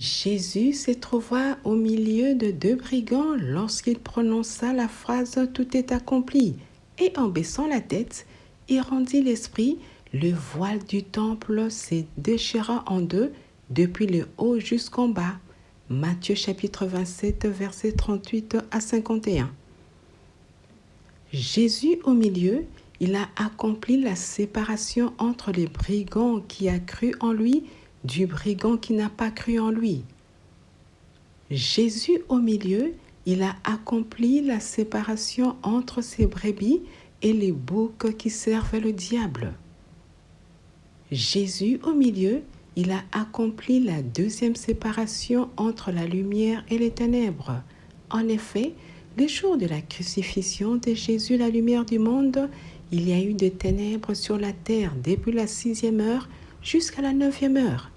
Jésus se trouva au milieu de deux brigands lorsqu'il prononça la phrase «Tout est accompli» et en baissant la tête, il rendit l'esprit, le voile du temple se déchira en deux depuis le haut jusqu'en bas. Matthieu chapitre 27, versets 38 à 51. Jésus au milieu, il a accompli la séparation entre le brigand qui a cru en lui du brigand qui n'a pas cru en lui. Jésus au milieu, il a accompli la séparation entre ses brebis et les boucs qui servent le diable. Jésus au milieu, il a accompli la deuxième séparation entre la lumière et les ténèbres. En effet, le jour de la crucifixion de Jésus, la lumière du monde, il y a eu des ténèbres sur la terre depuis la 6e heure jusqu'à la 9e heure.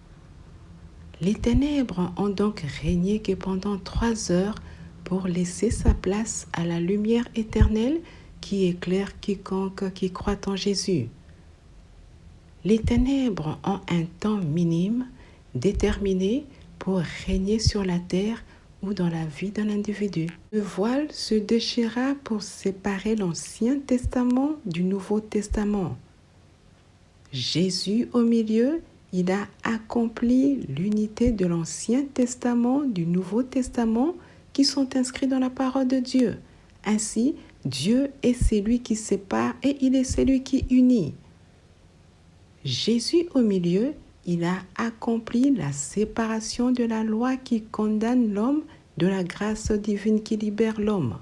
Les ténèbres ont donc régné que pendant 3 heures pour laisser sa place à la lumière éternelle qui éclaire quiconque qui croit en Jésus. Les ténèbres ont un temps minime déterminé pour régner sur la terre ou dans la vie d'un individu. Le voile se déchira pour séparer l'Ancien Testament du Nouveau Testament. Jésus au milieu, il a accompli l'unité de l'Ancien Testament du Nouveau Testament qui sont inscrits dans la parole de Dieu. Ainsi, Dieu est celui qui sépare et il est celui qui unit. Jésus au milieu, il a accompli la séparation de la loi qui condamne l'homme de la grâce divine qui libère l'homme.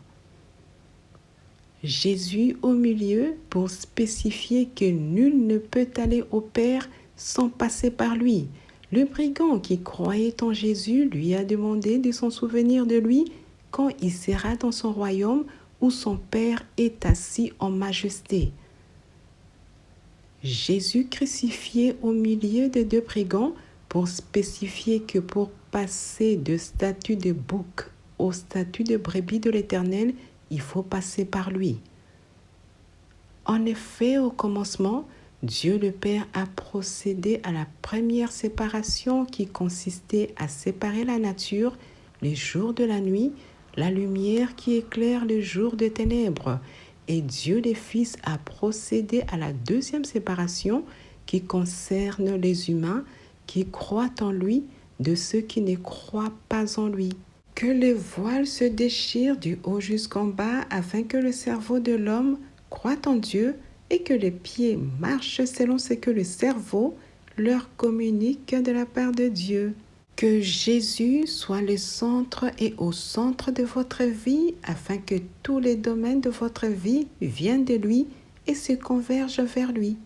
Jésus au milieu pour spécifier que nul ne peut aller au Père sans passer par lui. Le brigand qui croyait en Jésus lui a demandé de s'en souvenir de lui quand il sera dans son royaume où son Père est assis en majesté. Jésus crucifié au milieu de deux brigands pour spécifier que pour passer de statut de bouc au statut de brebis de l'Éternel, il faut passer par lui. En effet, au commencement, Dieu le Père a procédé à la première séparation qui consistait à séparer la nature, les jours de la nuit, la lumière qui éclaire le jour des ténèbres. Et Dieu le Fils a procédé à la deuxième séparation qui concerne les humains qui croient en lui de ceux qui ne croient pas en lui. Que le voile se déchire du haut jusqu'en bas afin que le cerveau de l'homme croit en Dieu et que les pieds marchent selon ce que le cerveau leur communique de la part de Dieu. Que Jésus soit le centre et au centre de votre vie afin que tous les domaines de votre vie viennent de lui et se convergent vers lui.